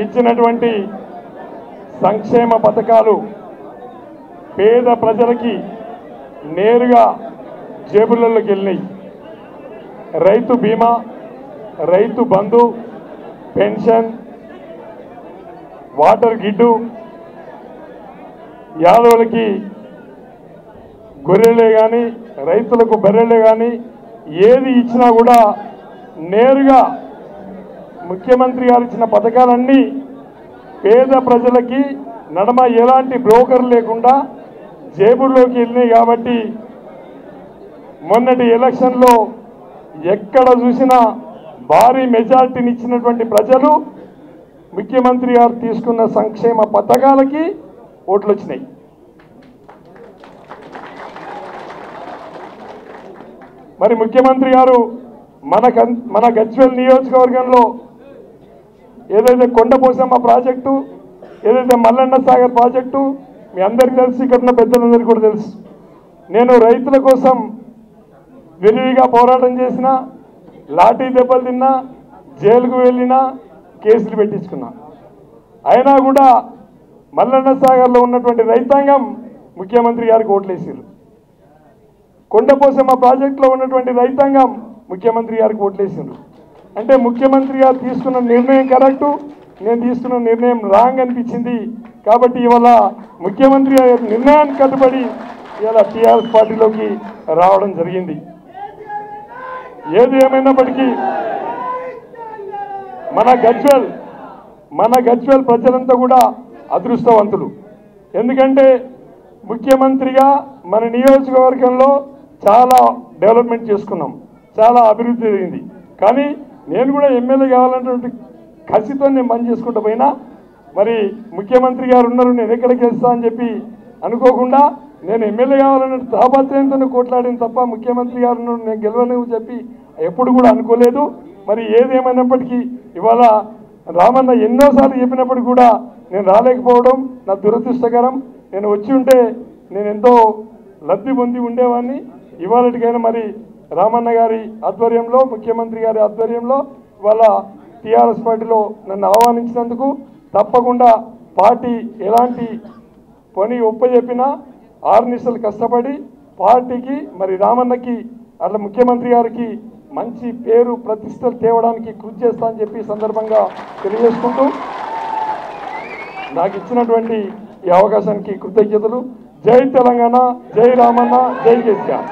ఇచ్చినటువంటి సంక్షేమ పథకాలు పేద ప్రజలకి నేరుగా జేబులలోకి వెళ్ళినాయి. రైతు బీమా, రైతు బంధు, పెన్షన్, వాటర్ గిడ్డు, యాదవులకి గొర్రెలే కానీ రైతులకు బర్రెలే కానీ ఏది ఇచ్చినా కూడా నేరుగా ముఖ్యమంత్రి గారు ఇచ్చిన పథకాలన్నీ పేద ప్రజలకి నడమ ఎలాంటి బ్రోకర్ లేకుండా జేబుల్లోకి వెళ్ళినాయి. కాబట్టి మొన్నటి ఎలక్షన్లో ఎక్కడ చూసినా భారీ మెజార్టీని ఇచ్చినటువంటి ప్రజలు ముఖ్యమంత్రి గారు తీసుకున్న సంక్షేమ పథకాలకి ఓట్లు వచ్చినాయి. మరి ముఖ్యమంత్రి గారు మన గజ్వేల్ నియోజకవర్గంలో ఏదైతే కొండపోసమ్మ ప్రాజెక్టు, ఏదైతే మల్లన్న సాగర్ ప్రాజెక్టు మీ అందరికీ తెలుసు, ఇక్కడ ఉన్న పెద్దలందరికీ కూడా తెలుసు. నేను రైతుల కోసం విరివిగా పోరాటం చేసిన, లాఠీ దెబ్బలు తిన్నా, జైలుకు వెళ్ళినా, కేసులు పెట్టించుకున్నా. అయినా కూడా మల్లన్న సాగర్లో ఉన్నటువంటి రైతాంగం ముఖ్యమంత్రి గారికి ఓట్లేసారు. కొండపోసమ్మ ప్రాజెక్టులో ఉన్నటువంటి రైతాంగం ముఖ్యమంత్రి గారికి ఓట్లేసారు. అంటే ముఖ్యమంత్రి గారు తీసుకున్న నిర్ణయం కరెక్టు, నేను తీసుకున్న నిర్ణయం రాంగ్ అనిపించింది. కాబట్టి ఇవాళ ముఖ్యమంత్రి గారి నిర్ణయానికి కట్టుబడి ఇవాళ టీఆర్ఎస్ పార్టీలోకి రావడం జరిగింది. ఏది ఏమైనప్పటికీ మన గజ్వేల్ ప్రజలంతా కూడా అదృష్టవంతులు. ఎందుకంటే ముఖ్యమంత్రిగా మన నియోజకవర్గంలో చాలా డెవలప్మెంట్ చేసుకున్నాం, చాలా అభివృద్ధి జరిగింది. కానీ నేను కూడా ఎమ్మెల్యే కావాలన్నటువంటి కసితో నేను పని చేసుకుంటూ పోయినా, మరి ముఖ్యమంత్రి గారు ఉన్నారు, నేను ఎక్కడికి వెళ్తా అని చెప్పి అనుకోకుండా నేను ఎమ్మెల్యే కావాలన్న తాపత్రయంతో కొట్లాడిన తప్ప ముఖ్యమంత్రి గారు ఉన్నారు నేను గెలవలేవు చెప్పి ఎప్పుడు కూడా అనుకోలేదు. మరి ఏదేమైనప్పటికీ ఇవాళ రామన్న ఎన్నోసార్లు చెప్పినప్పటికీ కూడా నేను రాలేకపోవడం నా దురదృష్టకరం. నేను వచ్చి ఉంటే నేను ఎంతో లబ్ధి పొంది ఉండేవాడిని. ఇవాళకైనా మరి రామన్న గారి ఆధ్వర్యంలో, ముఖ్యమంత్రి గారి ఆధ్వర్యంలో ఇవాళ టీఆర్ఎస్ పార్టీలో నన్ను ఆహ్వానించినందుకు తప్పకుండా పార్టీ ఎలాంటి పని ఒప్పజెప్పినా 6 నిమిషాలు కష్టపడి పార్టీకి మరి రామన్నకి అట్లా ముఖ్యమంత్రి గారికి మంచి పేరు ప్రతిష్టలు తేవడానికి కృషి చేస్తా అని చెప్పి సందర్భంగా తెలియజేసుకుంటూ నాకు ఇచ్చినటువంటి ఈ అవకాశానికి కృతజ్ఞతలు. జై తెలంగాణ, జై రామన్న, జై కేసీఆర్.